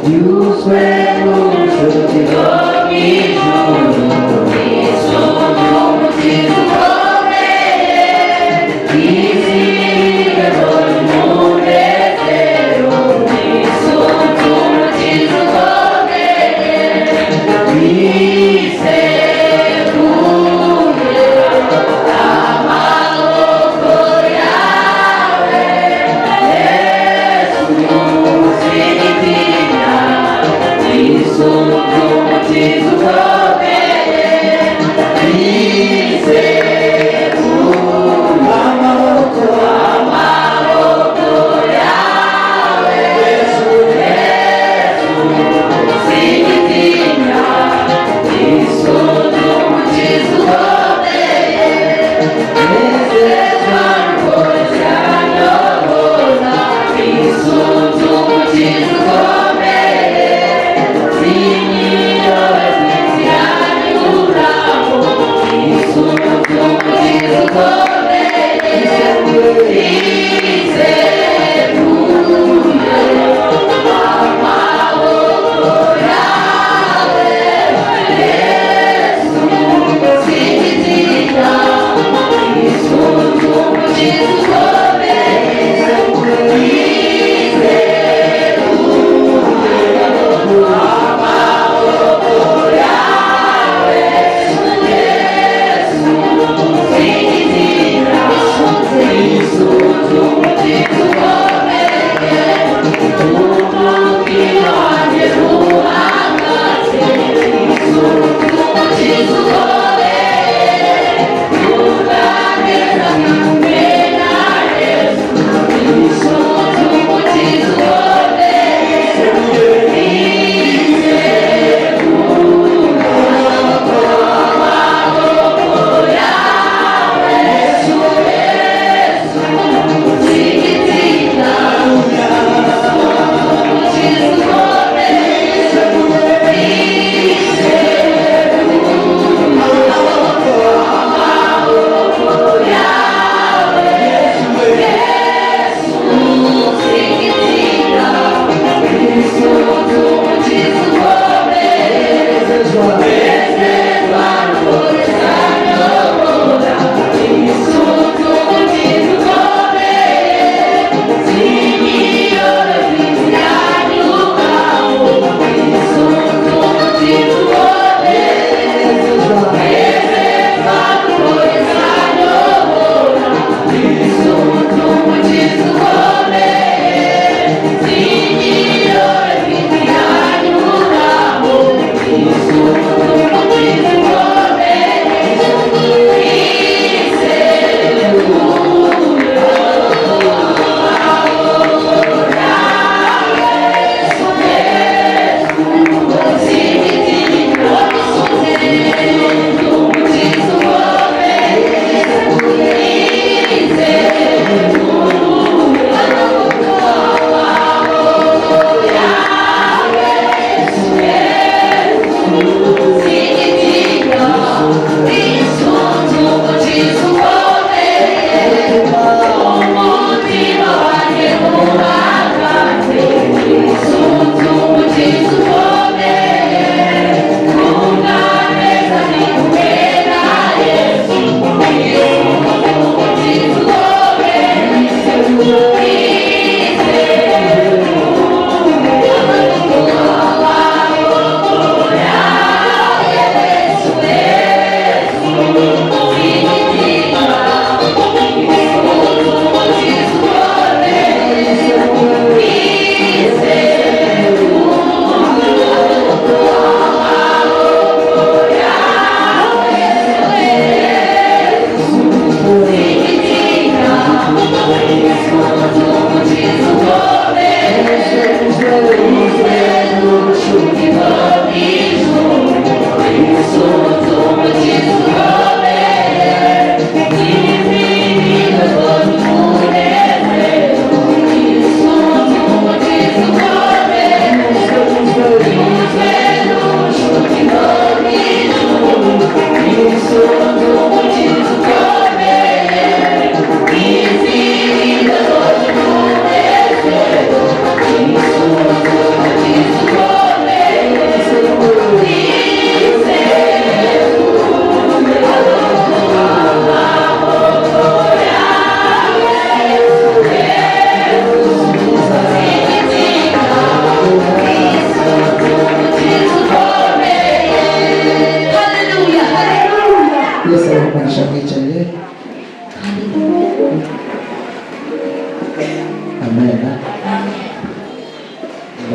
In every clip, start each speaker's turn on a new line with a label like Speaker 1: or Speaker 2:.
Speaker 1: e os velhos de Sono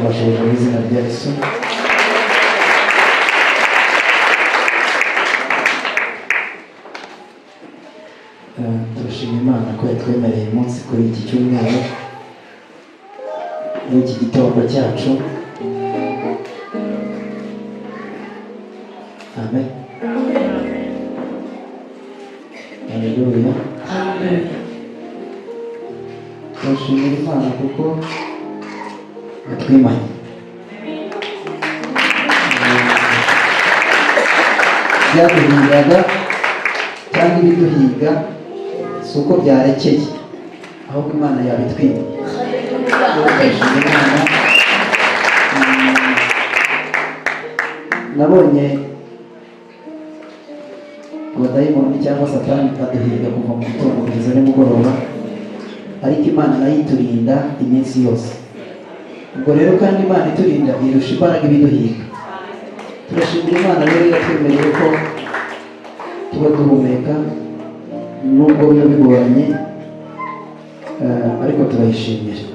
Speaker 1: tubashije mu izina rya Yesu. Turashima Imana ko yatwemereye umunsi kuri iki cyumweru, muri iki gitondo cyacu. Amen. Haleluya.
Speaker 2: Amen.
Speaker 1: Turashimira Imana kuko yatwimanye. Byaduhingaga cyangwa ibiduhiga si uko byarekeye, ahubwo Imana yabitwimye. Turashimira Imana. Nabonye abadayimoni cyangwa Satani aduhiga kuva mu gitondo kugeza nimugoroba, ariko Imana nayo iturinda iminsi yose. Ubwo rero kandi Imana iturinda irusha imbaraga ibiduhiga. Turashimira Imana rero yatwemereye ko tuba duhumeka nubwo biba bigoranye, ariko turayishimira.